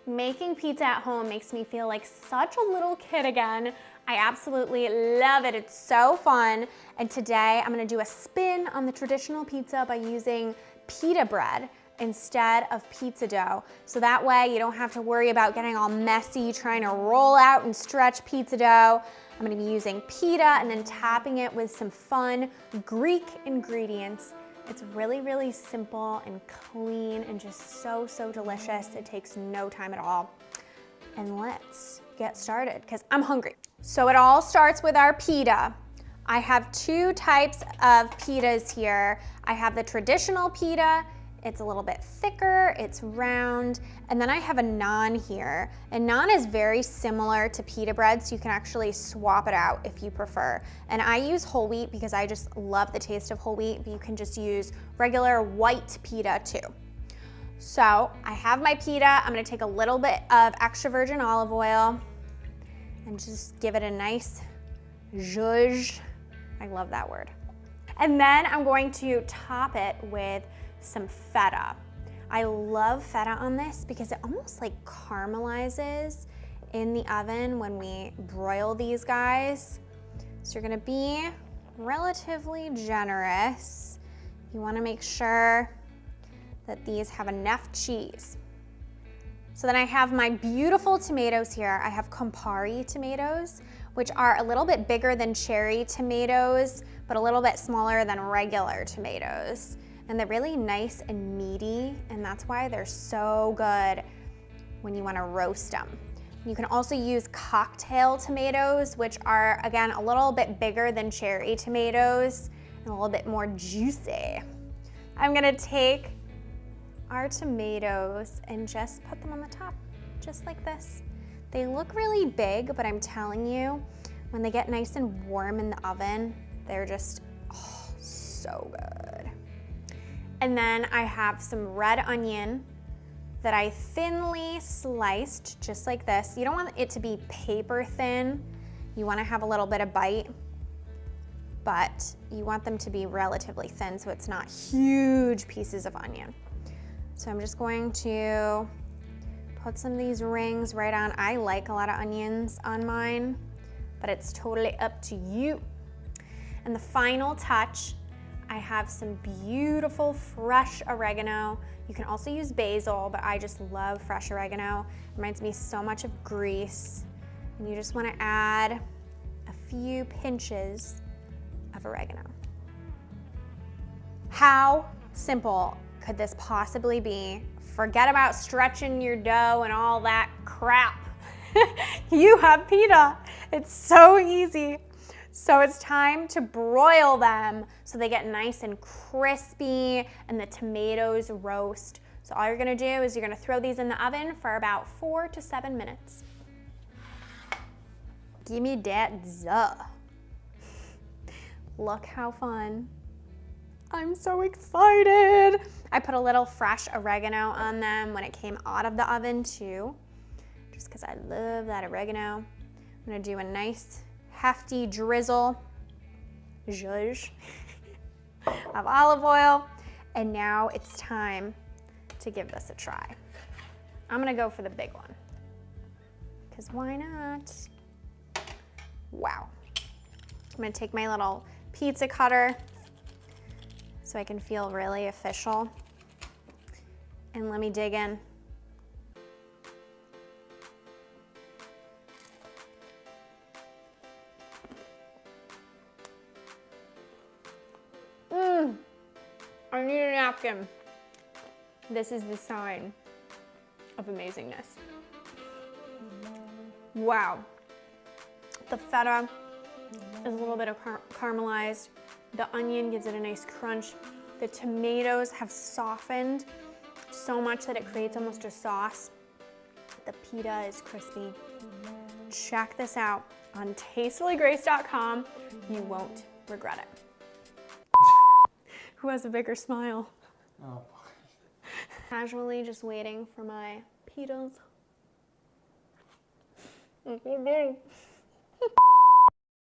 Making pizza at home makes me feel like such a little kid again. I absolutely love it. It's so fun. And today I'm gonna do a spin on the traditional pizza by using pita bread instead of pizza dough. So that way you don't have to worry about getting all messy trying to roll out and stretch pizza dough. I'm gonna be using pita and then topping it with some fun Greek ingredients. It's really, really simple and clean and just so, so delicious. It takes no time at all. And let's get started because I'm hungry. So it all starts with our pita. I have two types of pitas here. I have the traditional pita. It's a little bit thicker, it's round, and then I have a naan here. And naan is very similar to pita bread, so you can actually swap it out if you prefer. And I use whole wheat because I just love the taste of whole wheat, but you can just use regular white pita too. So I have my pita. I'm gonna take a little bit of extra virgin olive oil and just give it a nice zhuzh. I love that word. And then I'm going to top it with some feta. I love feta on this because it almost like caramelizes in the oven when we broil these guys. So you're gonna be relatively generous. You wanna make sure that these have enough cheese. So then I have my beautiful tomatoes here. I have CAMPARI tomatoes, which are a little bit bigger than cherry tomatoes, but a little bit smaller than regular tomatoes. And they're really nice and meaty, and that's why they're so good when you want to roast them. You can also use cocktail tomatoes, which are, again, a little bit bigger than cherry tomatoes and a little bit more juicy. I'm gonna take our tomatoes and just put them on the top, just like this. They look really big, but I'm telling you, when they get nice and warm in the oven, they're just, oh, so good. And then I have some red onion that I thinly sliced, just like this. You don't want it to be paper thin. You want to have a little bit of bite, but you want them to be relatively thin so it's not huge pieces of onion. So I'm just going to put some of these rings right on. I like a lot of onions on mine, but it's totally up to you. And the final touch, I have some beautiful fresh oregano. You can also use basil, but I just love fresh oregano. It reminds me so much of Greece. And you just want to add a few pinches of oregano. How simple could this possibly be? Forget about stretching your dough and all that crap. You have pita. It's so easy. So it's time to broil them so they get nice and crispy and the tomatoes roast. So all you're gonna do is you're gonna throw these in the oven for about 4 to 7 minutes. Give me that zuh. Look how fun. I'm so excited. I put a little fresh oregano on them when it came out of the oven too, just because I love that oregano. I'm gonna do a nice hefty drizzle, zhuzh, of olive oil. And now it's time to give this a try. I'm gonna go for the big one, because why not? Wow. I'm gonna take my little pizza cutter so I can feel really official. And let me dig in. I need a napkin. This is the sign of amazingness. Wow. The feta is a little bit of caramelized. The onion gives it a nice crunch. The tomatoes have softened so much that it creates almost a sauce. The pita is crispy. Check this out on tastilygrace.com. You won't regret it. Who has a bigger smile? Oh. Casually just waiting for my pitas.